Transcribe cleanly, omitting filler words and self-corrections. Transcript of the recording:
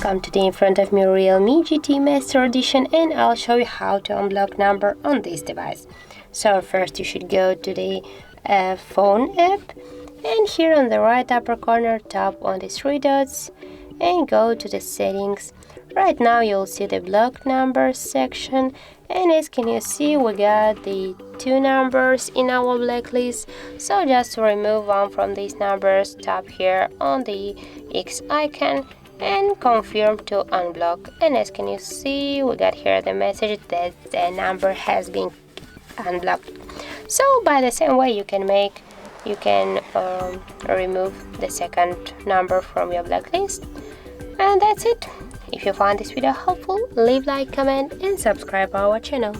welcome. Today in front of me REALME GT Master Edition, and I'll show you how to unblock number on this device. So first you should go to the phone app, and here on the right upper corner tap on the three dots and go to the settings. Right now you'll see the block numbers section, and as can you see, we got the two numbers in our blacklist. So just to remove one from these numbers, tap here on the X icon and confirm to unblock, and as can you see, we got here the message that the number has been unblocked. So by the same way you can remove the second number from your blacklist. And that's it. If you found this video helpful, leave like, comment and subscribe our channel.